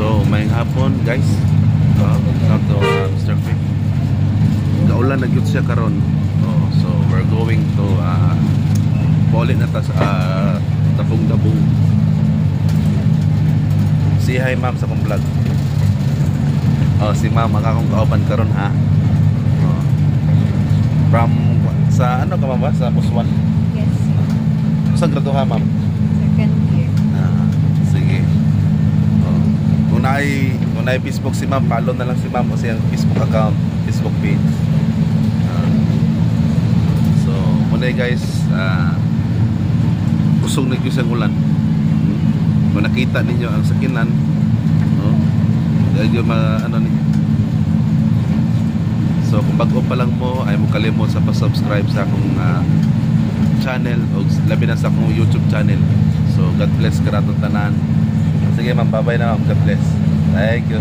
So, may hapon guys. Welcome to Mr. Quick. Kaulan na gyud siya karon. So, we're going to paulit na ta sa Dabong. Say hi ma'am sa kong vlog. Si ma'am akong kauban karon ha. From sa ano ka ma'am ba? Sa Puswan? Yes. Saan grado ha ma'am? Second year. Sige. Kung naay Facebook si ma'am, follow na lang si ma'am o siyang Facebook account, Facebook page. So, muna guys, kusog na siyang ulan. Kung nakita ninyo ang sakinan, dahil yung ano ninyo. So, kung bago pa lang mo, ay mo kalimot sa pa-subscribe sa akong channel o labi na sa akong YouTube channel. So, God bless karatong tanan. Sige ma'am, bye-bye na ma'am. God bless. Thank you.